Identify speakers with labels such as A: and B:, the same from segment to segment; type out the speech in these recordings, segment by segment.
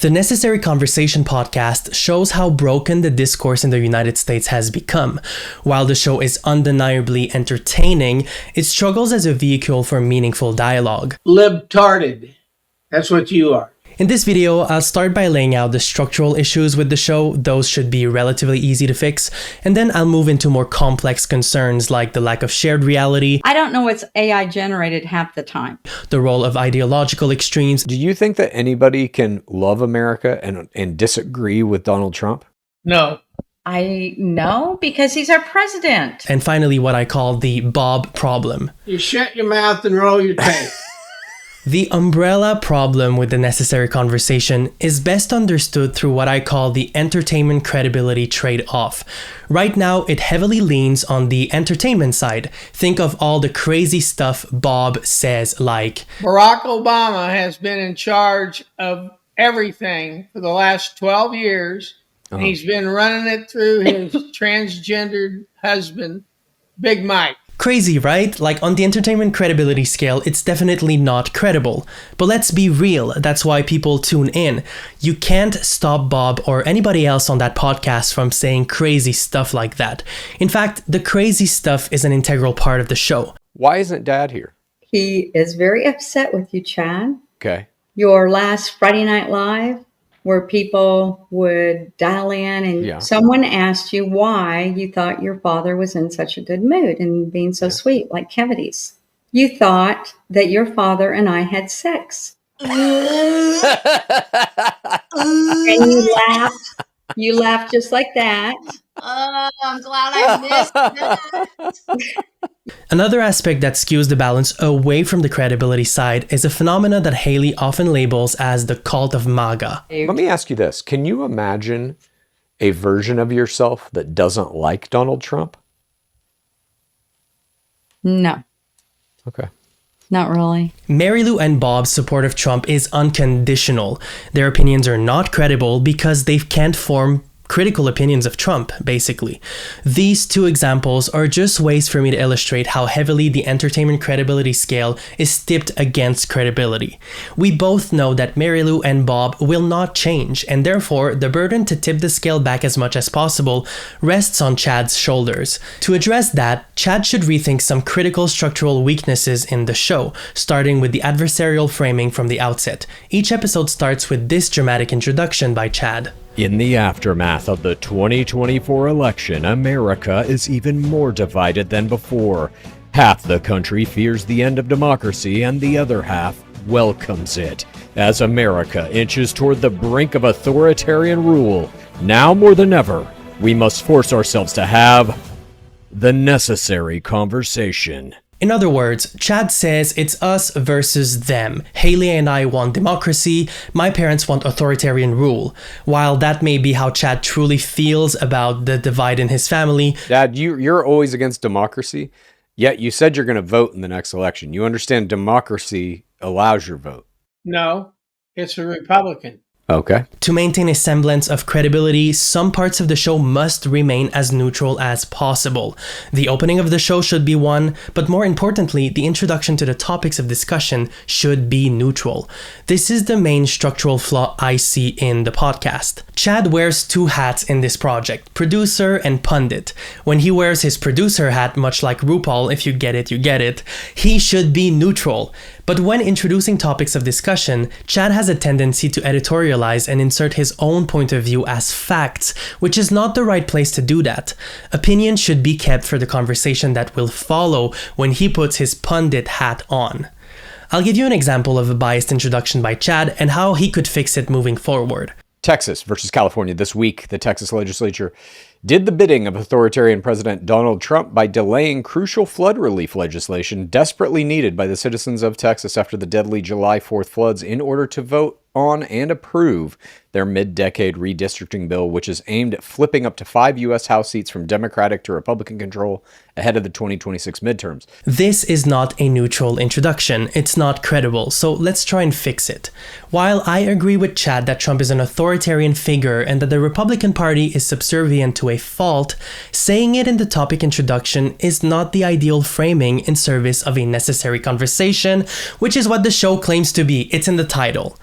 A: The Necessary Conversation podcast shows how broken the discourse in the United States has become. While the show is undeniably entertaining, it struggles as a vehicle for meaningful dialogue.
B: Libtarded. That's what you are.
A: In this video, I'll start by laying out the structural issues with the show. Those should be relatively easy to fix. And then I'll move into more complex concerns like the lack of shared reality.
C: I don't know, it's AI generated half the time.
A: The role of ideological extremes.
D: Do you think that anybody can love America and disagree with Donald Trump?
B: No.
C: I know, because he's our president.
A: And finally, what I call the Bob problem.
B: You shut your mouth and roll your tape.
A: The umbrella problem with the Necessary Conversation is best understood through what I call the entertainment credibility trade-off. Right now, it heavily leans on the entertainment side. Think of all the crazy stuff Bob says, like
B: Barack Obama has been in charge of everything for the last 12 years. And he's been running it through his transgendered husband, Big Mike.
A: Crazy, right? Like, on the entertainment credibility scale, it's definitely not credible. But let's be real, that's why people tune in. You can't stop Bob or anybody else on that podcast from saying crazy stuff like that. In fact, the crazy stuff is an integral part of the show.
D: Why isn't Dad here?
C: He is very upset with you, Chad.
D: Okay.
C: Your last Friday Night Live, where people would dial in and someone asked you why you thought your father was in such a good mood and being so sweet, like cavities. You thought that your father and I had sex. And you laughed. You laughed just like that.
E: Oh, I'm glad I missed that.
A: Another aspect that skews the balance away from the credibility side is a phenomena that Haley often labels as the cult of MAGA.
D: Let me ask you this. Can you imagine a version of yourself that doesn't like Donald Trump?
C: No.
D: Okay.
C: Not really.
A: Mary Lou and Bob's support of Trump is unconditional. Their opinions are not credible because they can't form critical opinions of Trump, basically. These two examples are just ways for me to illustrate how heavily the entertainment credibility scale is tipped against credibility. We both know that Mary Lou and Bob will not change, and therefore the burden to tip the scale back as much as possible rests on Chad's shoulders. To address that, Chad should rethink some critical structural weaknesses in the show, starting with the adversarial framing from the outset. Each episode starts with this dramatic introduction by Chad.
F: In the aftermath of the 2024 election, America is even more divided than before. Half the country fears the end of democracy and the other half welcomes it. As America inches toward the brink of authoritarian rule, now more than ever, we must force ourselves to have the necessary conversation.
A: In other words, Chad says it's us versus them. Haley and I want democracy, my parents want authoritarian rule. While that may be how Chad truly feels about the divide in his family.
D: Dad, you're always against democracy, yet you said you're going to vote in the next election. You understand democracy allows your vote.
B: No, it's a Republican.
D: Okay.
A: To maintain a semblance of credibility, some parts of the show must remain as neutral as possible. The opening of the show should be one, but more importantly, the introduction to the topics of discussion should be neutral. This is the main structural flaw I see in the podcast. Chad wears two hats in this project, producer and pundit. When he wears his producer hat, much like RuPaul, if you get it, you get it, he should be neutral. But when introducing topics of discussion, Chad has a tendency to editorialize and insert his own point of view as facts, which is not the right place to do that. Opinion should be kept for the conversation that will follow when he puts his pundit hat on. I'll give you an example of a biased introduction by Chad and how he could fix it moving forward.
D: Texas versus California. This week, the Texas legislature did the bidding of authoritarian President Donald Trump by delaying crucial flood relief legislation desperately needed by the citizens of Texas after the deadly July 4th floods in order to vote on and approve their mid-decade redistricting bill, which is aimed at flipping up to 5 U.S. House seats from Democratic to Republican control ahead of the 2026 midterms.
A: This is not a neutral introduction. It's not credible, so let's try and fix it. While I agree with Chad that Trump is an authoritarian figure and that the Republican Party is subservient to a fault, saying it in the topic introduction is not the ideal framing in service of a necessary conversation, which is what the show claims to be. It's in the title.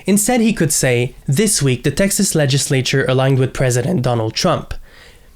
A: Instead, he could say, this week the Texas legislature aligned with President Donald Trump.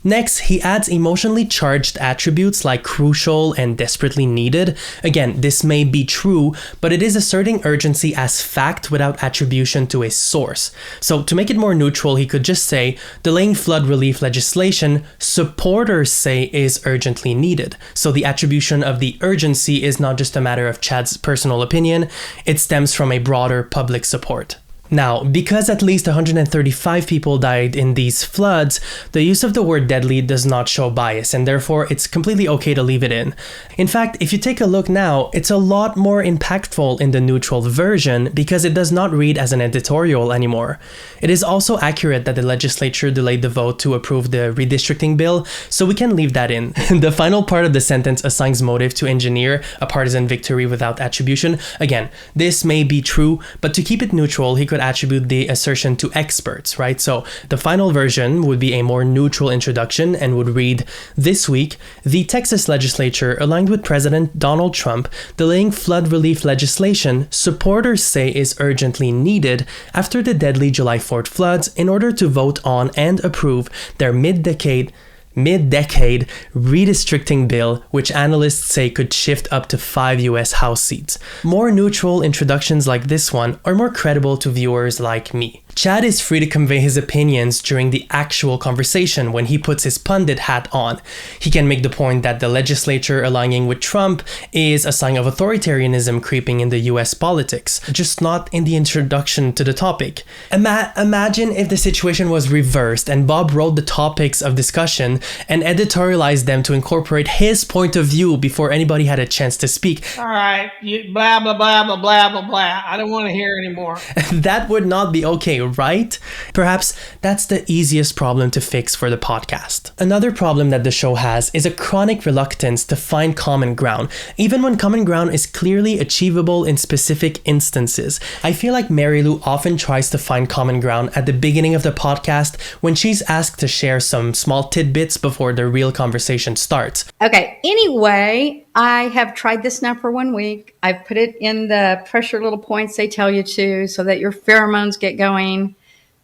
A: Next, he adds emotionally charged attributes like crucial and desperately needed. Again, this may be true, but it is asserting urgency as fact without attribution to a source. So to make it more neutral, he could just say, delaying flood relief legislation, supporters say is urgently needed. So the attribution of the urgency is not just a matter of Chad's personal opinion, it stems from a broader public support. Now, because at least 135 people died in these floods, the use of the word deadly does not show bias, and therefore it's completely okay to leave it in. In fact, if you take a look now, it's a lot more impactful in the neutral version because it does not read as an editorial anymore. It is also accurate that the legislature delayed the vote to approve the redistricting bill, so we can leave that in. The final part of the sentence assigns motive to engineer a partisan victory without attribution. Again, this may be true, but to keep it neutral, he could attribute the assertion to experts, right? So the final version would be a more neutral introduction and would read, this week, the Texas legislature aligned with President Donald Trump, delaying flood relief legislation supporters say is urgently needed after the deadly July 4th floods in order to vote on and approve their mid-decade redistricting bill, which analysts say could shift up to 5 US House seats. More neutral introductions like this one are more credible to viewers like me. Chad is free to convey his opinions during the actual conversation when he puts his pundit hat on. He can make the point that the legislature aligning with Trump is a sign of authoritarianism creeping in the US politics, just not in the introduction to the topic. Imagine if the situation was reversed and Bob wrote the topics of discussion and editorialized them to incorporate his point of view before anybody had a chance to speak.
B: All right, blah, blah, blah, blah, blah, blah, blah. I don't want to hear anymore.
A: That would not be okay, right? Perhaps that's the easiest problem to fix for the podcast. Another problem that the show has is a chronic reluctance to find common ground, even when common ground is clearly achievable in specific instances. I feel like Mary Lou often tries to find common ground at the beginning of the podcast when she's asked to share some small tidbits before the real conversation starts.
C: Okay, anyway, I have tried this now for 1 week. I've put it in the pressure little points they tell you to so that your pheromones get going.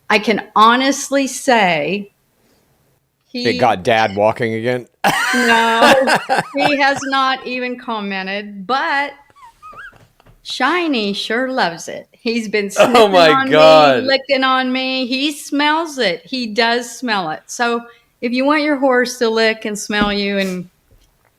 C: I can honestly say
D: it got Dad walking again.
C: No, he has not even commented, but Shiny sure loves it. He's been sniffing on me, licking on me. He smells it. He does smell it. So if you want your horse to lick and smell you and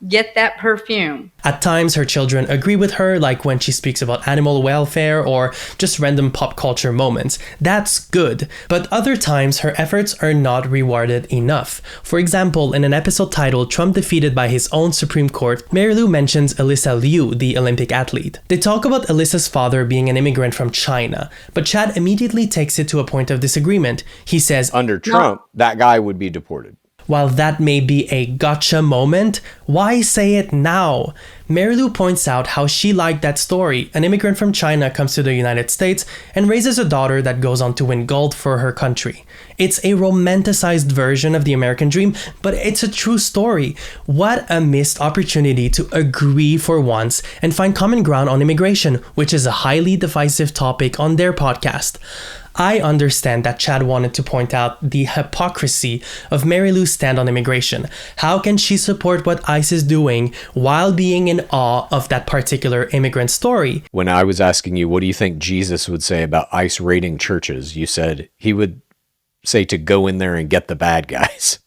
C: get that perfume.
A: At times, her children agree with her, like when she speaks about animal welfare or just random pop culture moments. That's good. But other times, her efforts are not rewarded enough. For example, in an episode titled Trump Defeated by His Own Supreme Court, Mary Lou mentions Alyssa Liu, the Olympic athlete. They talk about Alyssa's father being an immigrant from China, but Chad immediately takes it to a point of disagreement. He says,
D: under Trump, that guy would be deported.
A: While that may be a gotcha moment, why say it now? Mary Lou points out how she liked that story. An immigrant from China comes to the United States and raises a daughter that goes on to win gold for her country. It's a romanticized version of the American dream, but it's a true story. What a missed opportunity to agree for once and find common ground on immigration, which is a highly divisive topic on their podcast. I understand that Chad wanted to point out the hypocrisy of Mary Lou's stand on immigration. How can she support what ICE is doing while being in awe of that particular immigrant story?
D: When I was asking you, what do you think Jesus would say about ICE raiding churches? You said he would say to go in there and get the bad guys.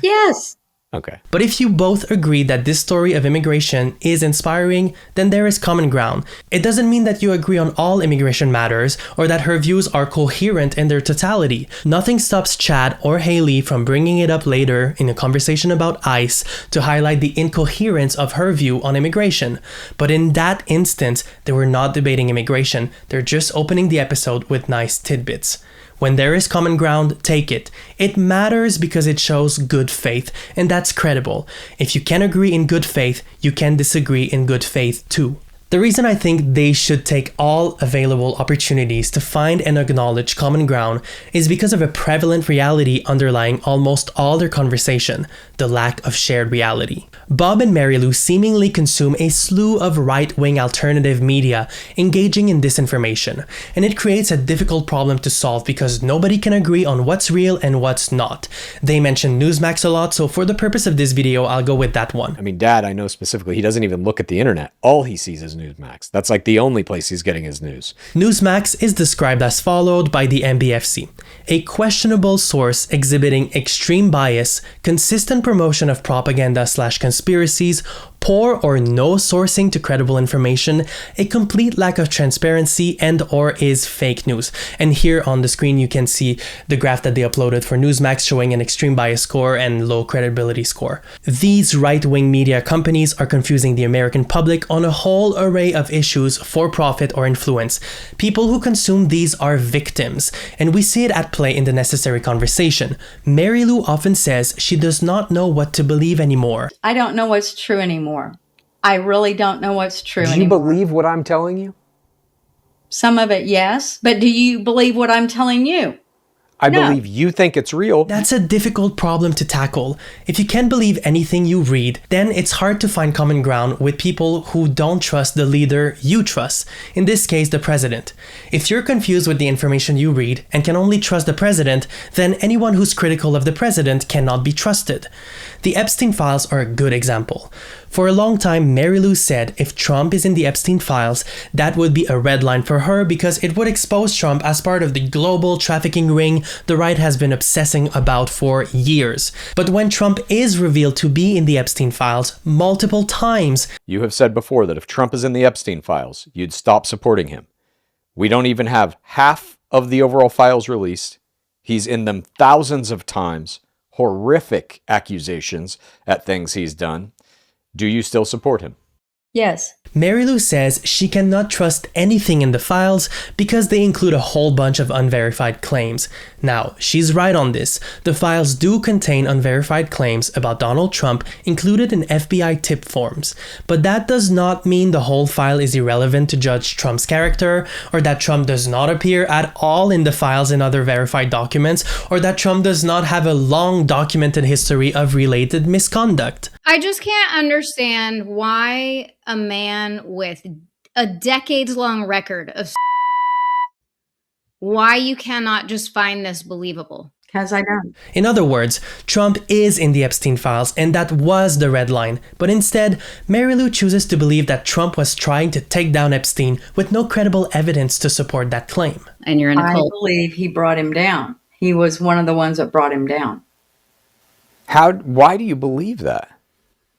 C: Yes.
A: Okay. But if you both agree that this story of immigration is inspiring, then there is common ground. It doesn't mean that you agree on all immigration matters or that her views are coherent in their totality. Nothing stops Chad or Haley from bringing it up later in a conversation about ICE to highlight the incoherence of her view on immigration. But in that instance, they were not debating immigration. They're just opening the episode with nice tidbits. When there is common ground, take it. It matters because it shows good faith, and that's credible. If you can agree in good faith, you can disagree in good faith too. The reason I think they should take all available opportunities to find and acknowledge common ground is because of a prevalent reality underlying almost all their conversation, the lack of shared reality. Bob and Mary Lou seemingly consume a slew of right-wing alternative media engaging in disinformation, and it creates a difficult problem to solve because nobody can agree on what's real and what's not. They mention Newsmax a lot, so for the purpose of this video, I'll go with that one.
D: I mean, Dad, I know specifically, he doesn't even look at the internet. All he sees is Newsmax. That's like the only place he's getting his news.
A: Newsmax is described as followed by the MBFC, a questionable source exhibiting extreme bias, consistent promotion of propaganda/conspiracies, poor or no sourcing to credible information, a complete lack of transparency, and or is fake news. And here on the screen you can see the graph that they uploaded for Newsmax showing an extreme bias score and low credibility score. These right-wing media companies are confusing the American public on a whole array of issues for profit or influence. People who consume these are victims, and we see it at play in the necessary conversation. Mary Lou often says she does not know what to believe anymore.
C: I don't know what's true anymore. I really don't know what's true anymore.
D: Do you believe what I'm telling you?
C: Some of it, yes. But do you believe what I'm telling you?
D: I believe you think it's real.
A: That's a difficult problem to tackle. If you can't believe anything you read, then it's hard to find common ground with people who don't trust the leader you trust, in this case the president. If you're confused with the information you read and can only trust the president, then anyone who's critical of the president cannot be trusted. The Epstein files are a good example. For a long time, Mary Lou said if Trump is in the Epstein files, that would be a red line for her because it would expose Trump as part of the global trafficking ring the right has been obsessing about for years. But when Trump is revealed to be in the Epstein files multiple times,
D: you have said before that if Trump is in the Epstein files, you'd stop supporting him. We don't even have half of the overall files released. He's in them thousands of times. Horrific accusations at things he's done. Do you still support him?
C: Yes.
A: Mary Lou says she cannot trust anything in the files because they include a whole bunch of unverified claims. Now, she's right on this. The files do contain unverified claims about Donald Trump included in FBI tip forms. But that does not mean the whole file is irrelevant to judge Trump's character, or that Trump does not appear at all in the files and other verified documents, or that Trump does not have a long documented history of related misconduct.
E: I just can't understand why a man with a decades-long record of why you cannot just find this believable.
C: Because I don't.
A: In other words, Trump is in the Epstein files, and that was the red line. But instead, Mary Lou chooses to believe that Trump was trying to take down Epstein with no credible evidence to support that claim.
E: And you're in a cult.
C: I believe he brought him down. He was one of the ones that brought him down.
D: Why do you believe that?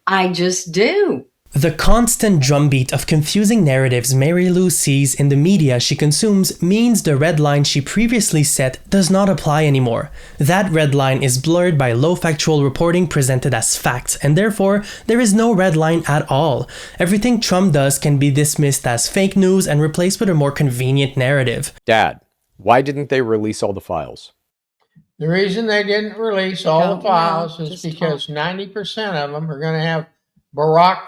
C: I just do.
A: The constant drumbeat of confusing narratives Mary Lou sees in the media she consumes means the red line she previously set does not apply anymore. That red line is blurred by low factual reporting presented as facts, and therefore there is no red line at all. Everything Trump does can be dismissed as fake news and replaced with a more convenient narrative.
D: Dad, why didn't they release all the files?
B: The reason they didn't release all the files is because 90% of them are going to have Barack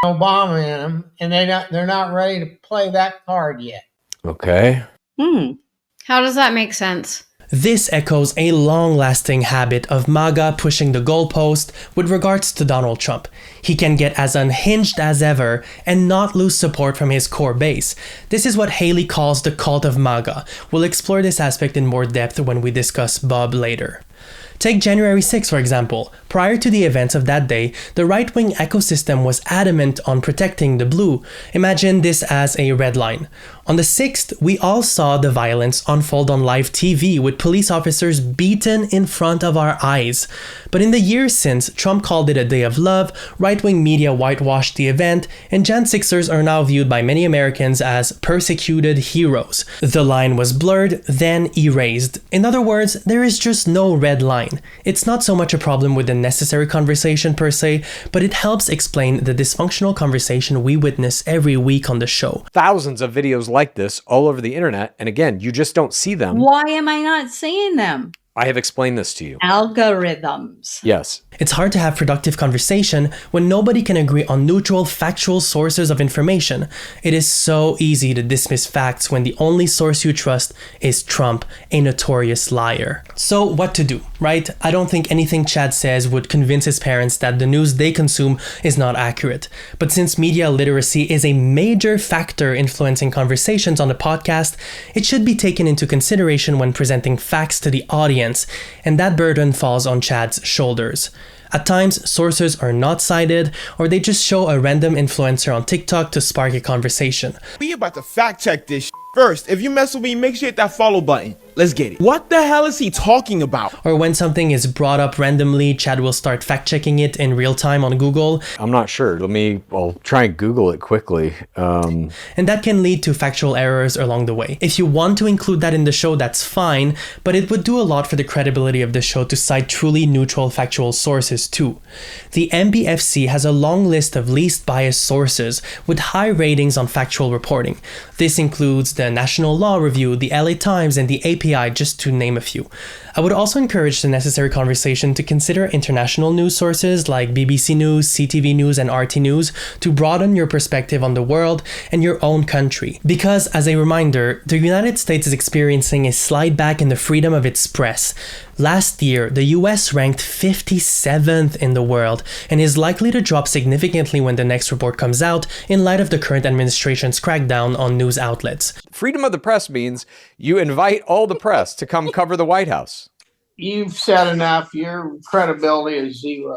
B: Obama in them, and they're not ready to play that card yet.
D: Okay.
E: How does that make sense?
A: This echoes a long-lasting habit of MAGA pushing the goalpost with regards to Donald Trump. He can get as unhinged as ever and not lose support from his core base. This is what Haley calls the cult of MAGA. We'll explore this aspect in more depth when we discuss Bob later. Take January 6, for example. Prior to the events of that day, the right-wing ecosystem was adamant on protecting the blue. Imagine this as a red line. On the 6th, we all saw the violence unfold on live TV with police officers beaten in front of our eyes. But in the years since, Trump called it a day of love, right-wing media whitewashed the event, and Jan 6ers are now viewed by many Americans as persecuted heroes. The line was blurred, then erased. In other words, there is just no red line. It's not so much a problem with the necessary conversation per se, but it helps explain the dysfunctional conversation we witness every week on the show.
D: Thousands of videos like this all over the internet, and again, you just don't see them.
C: Why am I not seeing them?
D: I have explained this to you.
C: Algorithms.
D: Yes.
A: It's hard to have productive conversation when nobody can agree on neutral, factual sources of information. It is so easy to dismiss facts when the only source you trust is Trump, a notorious liar. So what to do, right? I don't think anything Chad says would convince his parents that the news they consume is not accurate. But since media literacy is a major factor influencing conversations on the podcast, it should be taken into consideration when presenting facts to the audience, and that burden falls on Chad's shoulders. At times, sources are not cited, or they just show a random influencer on TikTok to spark a conversation.
G: We about to fact check this first. If you mess with me, make sure you hit that follow button. Let's get it. What the hell is he talking about?
A: Or when something is brought up randomly, Chad will start fact-checking it in real time on Google.
D: I'm not sure. I'll try and Google it quickly.
A: And that can lead to factual errors along the way. If you want to include that in the show, that's fine, but it would do a lot for the credibility of the show to cite truly neutral factual sources too. The MBFC has a long list of least biased sources with high ratings on factual reporting. This includes the National Law Review, the LA Times, and the API, just to name a few. I would also encourage the necessary conversation to consider international news sources like BBC News, CTV News, and RT News to broaden your perspective on the world and your own country. Because, as a reminder, the United States is experiencing a slide back in the freedom of its press. Last year, the US ranked 57th in the world and is likely to drop significantly when the next report comes out in light of the current administration's crackdown on news outlets.
D: Freedom of the press means you invite all the press to come cover the White House.
B: You've said enough. Your credibility is zero.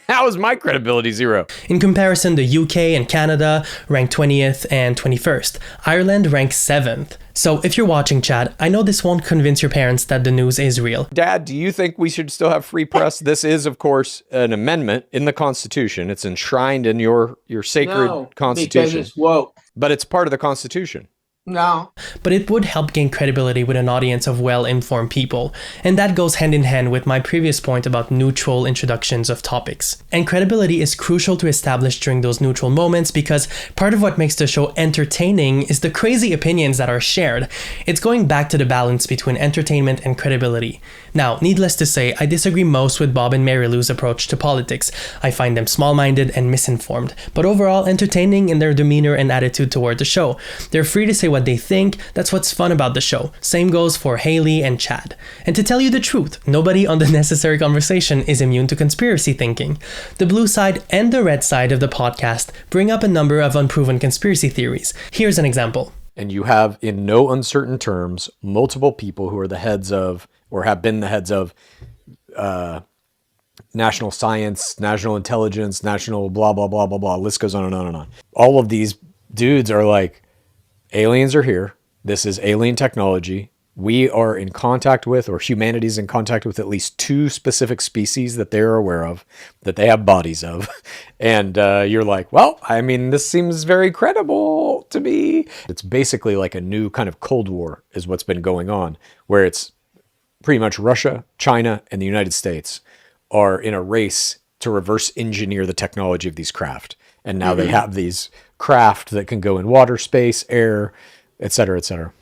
D: How is my credibility zero?
A: In comparison, the UK and Canada rank 20th and 21st. Ireland ranks 7th. So if you're watching, Chad, I know this won't convince your parents that the news is real.
D: Dad, do you think we should still have free press? This is, of course, an amendment in the Constitution. It's enshrined in your sacred Constitution.
B: Because it's woke.
D: But it's part of the Constitution.
B: No.
A: But it would help gain credibility with an audience of well-informed people, and that goes hand in hand with my previous point about neutral introductions of topics. And credibility is crucial to establish during those neutral moments because part of what makes the show entertaining is the crazy opinions that are shared. It's going back to the balance between entertainment and credibility. Now, needless to say, I disagree most with Bob and Mary Lou's approach to politics. I find them small-minded and misinformed, but overall entertaining in their demeanor and attitude toward the show. They're free to say what they think. That's what's fun about the show. Same goes for Haley and Chad. And to tell you the truth, nobody on the Necessary Conversation is immune to conspiracy thinking. The blue side and the red side of the podcast bring up a number of unproven conspiracy theories. Here's an example.
D: And you have, in no uncertain terms, multiple people who are the heads of, or have been the heads of, national science, national intelligence, national blah, blah, blah, blah, blah. List goes on and on and on. All of these dudes are like, aliens are here. This is alien technology. We are in contact with, or humanity's in contact with at least 2 specific species that they're aware of, that they have bodies of. And you're like, well, I mean, this seems very credible to me. It's basically like a new kind of Cold War is what's been going on, where it's pretty much Russia, China, and the United States are in a race to reverse engineer the technology of these craft. And now they have these craft that can go in water, space, air, et cetera, et cetera.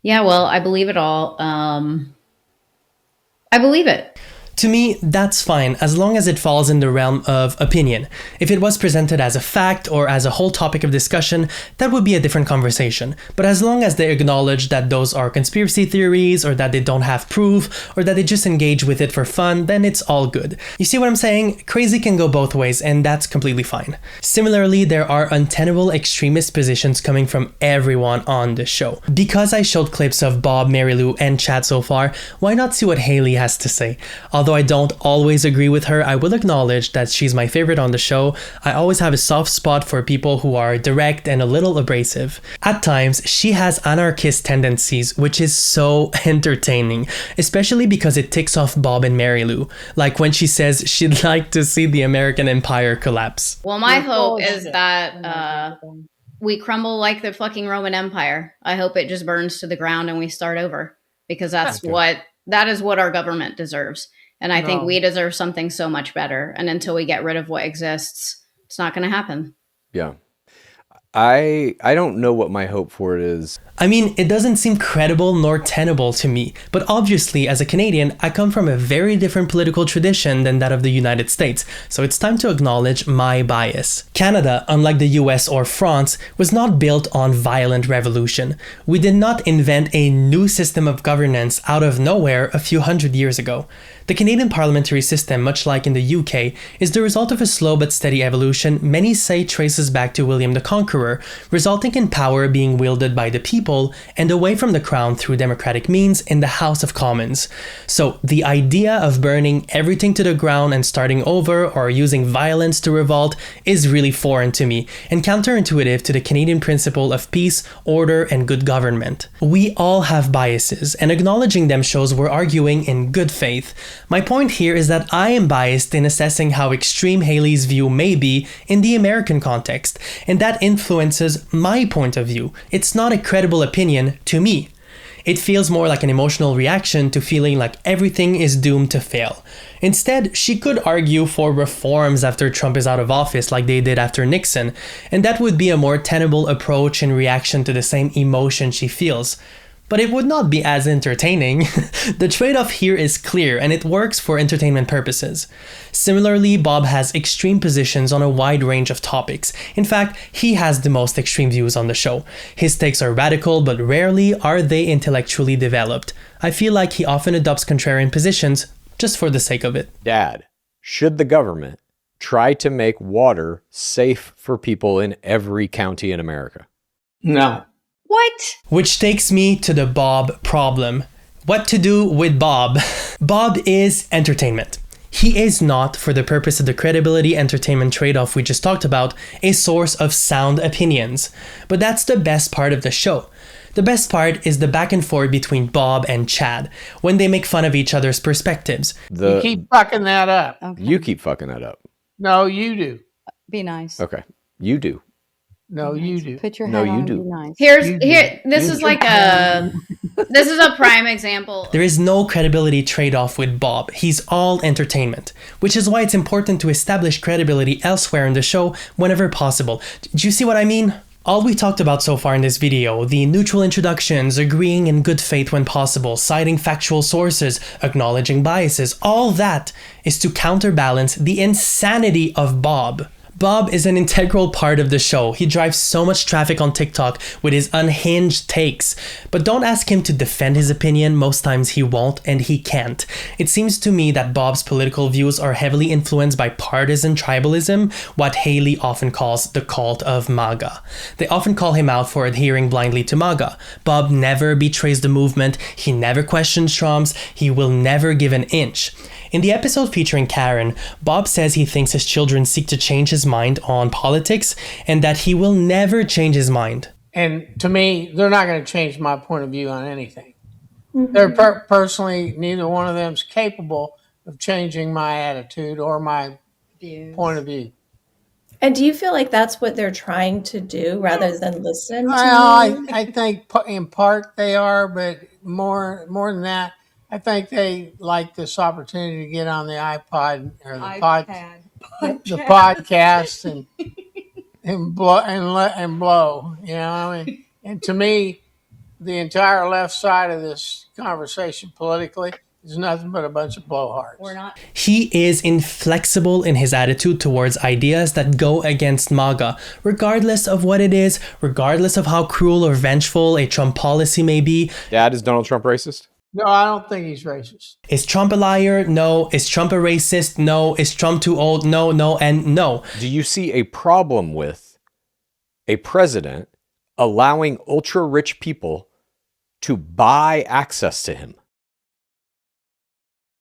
E: Yeah, well, I believe it all. I believe it.
A: To me, that's fine, as long as it falls in the realm of opinion. If it was presented as a fact or as a whole topic of discussion, that would be a different conversation. But as long as they acknowledge that those are conspiracy theories, or that they don't have proof, or that they just engage with it for fun, then it's all good. You see what I'm saying? Crazy can go both ways, and that's completely fine. Similarly, there are untenable extremist positions coming from everyone on the show. Because I showed clips of Bob, Mary Lou, and Chad so far, why not see what Haley has to say? Although I don't always agree with her, I will acknowledge that she's my favorite on the show. I always have a soft spot for people who are direct and a little abrasive. At times, she has anarchist tendencies, which is so entertaining, especially because it ticks off Bob and Mary Lou, like when she says she'd like to see the American empire collapse.
E: Well, my hope is that we crumble like the fucking Roman Empire. I hope it just burns to the ground and we start over, because that is what our government deserves. And I think we deserve something so much better. And until we get rid of what exists, it's not going to happen.
D: Yeah. I don't know what my hope for it is.
A: I mean, it doesn't seem credible nor tenable to me, but obviously as a Canadian, I come from a very different political tradition than that of the United States, so it's time to acknowledge my bias. Canada, unlike the US or France, was not built on violent revolution. We did not invent a new system of governance out of nowhere a few hundred years ago. The Canadian parliamentary system, much like in the UK, is the result of a slow but steady evolution many say traces back to William the Conqueror, resulting in power being wielded by the people and away from the crown through democratic means in the House of Commons. So the idea of burning everything to the ground and starting over or using violence to revolt is really foreign to me and counterintuitive to the Canadian principle of peace, order, and good government. We all have biases, and acknowledging them shows we're arguing in good faith. My point here is that I am biased in assessing how extreme Haley's view may be in the American context, and that influences my point of view. It's not a credible opinion to me. It feels more like an emotional reaction to feeling like everything is doomed to fail. Instead, she could argue for reforms after Trump is out of office like they did after Nixon, and that would be a more tenable approach in reaction to the same emotion she feels. But it would not be as entertaining. The trade-off here is clear, and it works for entertainment purposes. Similarly, Bob has extreme positions on a wide range of topics. In fact, he has the most extreme views on the show. His takes are radical, but rarely are they intellectually developed. I feel like he often adopts contrarian positions just for the sake of it.
D: Dad, should the government try to make water safe for people in every county in America?
B: No.
E: What?
A: Which takes me to the Bob problem. What to do with Bob? Bob is entertainment. He is not, for the purpose of the credibility entertainment trade-off we just talked about, a source of sound opinions. But that's the best part of the show. The best part is the back and forth between Bob and Chad, when they make fun of each other's perspectives.
B: You keep fucking that up.
C: Okay.
D: You keep fucking that up.
B: No, you do.
C: Be nice.
D: Okay. You do.
B: No, you do.
C: Put your
D: No,
C: hat
D: you
C: on.
D: do.
C: Be nice.
E: This is like this is a prime example.
A: There is no credibility trade-off with Bob. He's all entertainment, which is why it's important to establish credibility elsewhere in the show whenever possible. Do you see what I mean? All we talked about so far in this video, the neutral introductions, agreeing in good faith when possible, citing factual sources, acknowledging biases, all that is to counterbalance the insanity of Bob. Bob is an integral part of the show. He drives so much traffic on TikTok with his unhinged takes. But don't ask him to defend his opinion, most times he won't and he can't. It seems to me that Bob's political views are heavily influenced by partisan tribalism, what Haley often calls the cult of MAGA. They often call him out for adhering blindly to MAGA. Bob never betrays the movement, he never questions Trump's, he will never give an inch. In the episode featuring Karen, Bob says he thinks his children seek to change his mind on politics and that he will never change his mind.
B: And to me, they're not going to change my point of view on anything. They're personally, neither one of them is capable of changing my attitude or my point of view.
H: And do you feel like that's what they're trying to do rather than listen to
B: Well, I think in part they are, but more than that, I think they like this opportunity to get on the iPod or the podcast and blow. You know, I mean, and to me, the entire left side of this conversation politically is nothing but a bunch of blowhards.
C: We're not.
A: He is inflexible in his attitude towards ideas that go against MAGA, regardless of what it is, regardless of how cruel or vengeful a Trump policy may be.
D: Dad, is Donald Trump racist?
B: No, I don't think he's racist.
A: Is Trump a liar? No. Is Trump a racist? No. Is Trump too old? No, no, and no.
D: Do you see a problem with a president allowing ultra-rich people to buy access to him?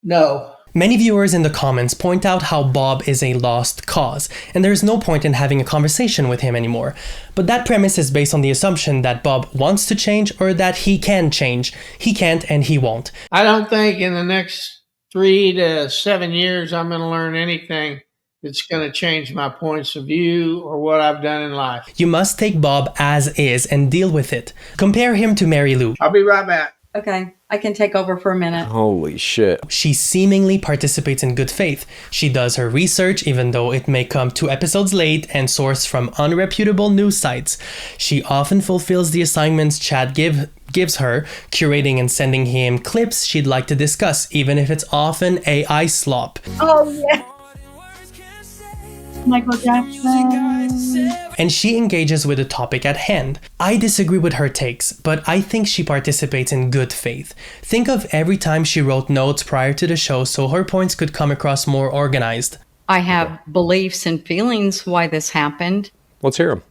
B: No.
A: Many viewers in the comments point out how Bob is a lost cause, and there is no point in having a conversation with him anymore. But that premise is based on the assumption that Bob wants to change or that he can change. He can't and he won't.
B: I don't think in the next 3 to 7 years I'm going to learn anything that's going to change my points of view or what I've done in life.
A: You must take Bob as is and deal with it. Compare him to Mary Lou.
B: I'll be right back.
C: Okay. I can take over for a minute.
D: Holy shit.
A: She seemingly participates in good faith. She does her research even though it may come 2 episodes late and sourced from unreputable news sites. She often fulfills the assignments Chad gives her, curating and sending him clips she'd like to discuss, even if it's often AI slop.
C: Oh, yeah. Michael Jackson.
A: And she engages with the topic at hand. I disagree with her takes, but I think she participates in good faith. Think of every time she wrote notes prior to the show so her points could come across more organized.
C: I have beliefs and feelings why this happened.
D: Let's hear them.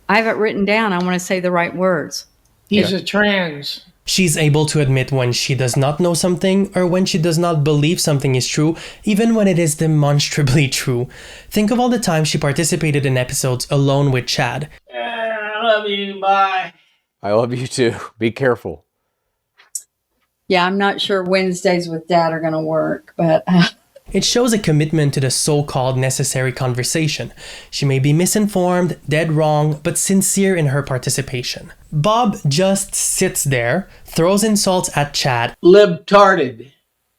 C: I have it written down. I want to say the right words.
B: He's a trans.
A: She's able to admit when she does not know something or when she does not believe something is true, even when it is demonstrably true. Think of all the times she participated in episodes alone with Chad.
B: I love you, bye.
D: I love you too. Be careful.
C: Yeah, I'm not sure Wednesdays with Dad are going to work, but...
A: It shows a commitment to the so-called necessary conversation. She may be misinformed, dead wrong, but sincere in her participation. Bob just sits there, throws insults at Chad,
B: Libtarded.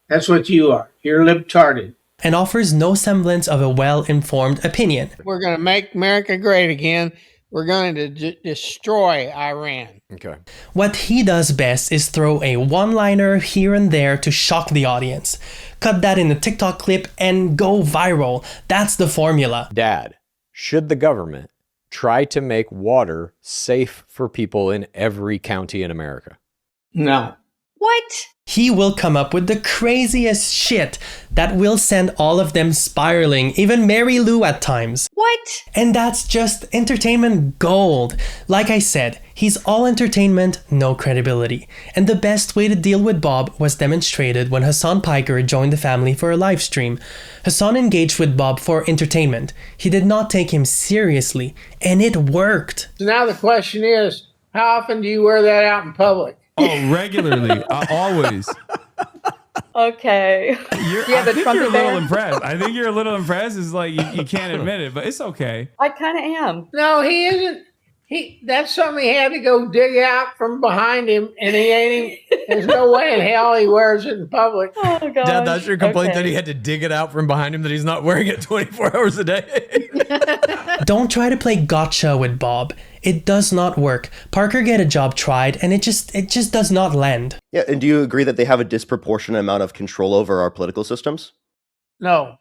B: That's what you are. You're libtarded.
A: and offers no semblance of a well-informed opinion.
B: We're going to make America great again. We're going to destroy Iran.
D: Okay.
A: What he does best is throw a one-liner here and there to shock the audience. Cut that in a TikTok clip and go viral. That's the formula.
D: Dad, should the government try to make water safe for people in every county in America?
B: No.
C: What?
A: He will come up with the craziest shit that will send all of them spiraling, even Mary Lou at times.
C: What?
A: And that's just entertainment gold. Like I said, he's all entertainment, no credibility. And the best way to deal with Bob was demonstrated when Hassan Piker joined the family for a live stream. Hassan engaged with Bob for entertainment. He did not take him seriously, and it worked.
B: So now the question is, how often do you wear that out in public?
I: Oh, regularly. Always.
C: Okay.
I: I think you're a little impressed. I think you're a little impressed. It's like you can't admit it, but it's okay.
C: I kind of am.
B: No, he isn't. That's something he had to go dig out from behind him, and he ain't. There's no way in hell he wears it in public.
C: Oh, God.
D: Dad, that's your complaint that he had to dig it out from behind him, that he's not wearing it 24 hours a day?
A: Don't try to play gotcha with Bob. It does not work. Parker Get a Job tried, and it just does not land.
J: Yeah, and do you agree that they have a disproportionate amount of control over our political systems?
B: No.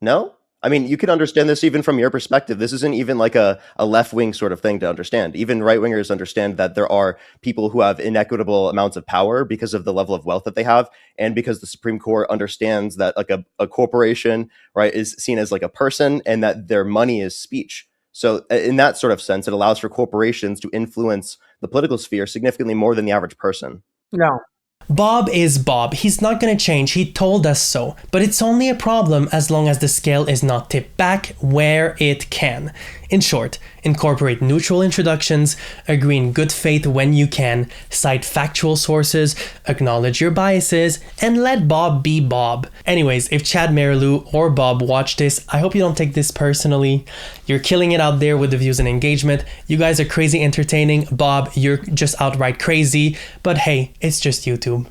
J: No? I mean, you can understand this even from your perspective. This isn't even like a left-wing sort of thing to understand. Even right-wingers understand that there are people who have inequitable amounts of power because of the level of wealth that they have, and because the Supreme Court understands that like a corporation, right, is seen as like a person, and that their money is speech. So in that sort of sense, it allows for corporations to influence the political sphere significantly more than the average person.
B: No.
A: Bob is Bob. He's not going to change. He told us so. But it's only a problem as long as the scale is not tipped back where it can. In short, incorporate neutral introductions, agree in good faith when you can, cite factual sources, acknowledge your biases, and let Bob be Bob. Anyways, if Chad, Marilu, or Bob watch this, I hope you don't take this personally. You're killing it out there with the views and engagement. You guys are crazy entertaining. Bob, you're just outright crazy. But hey, it's just YouTube.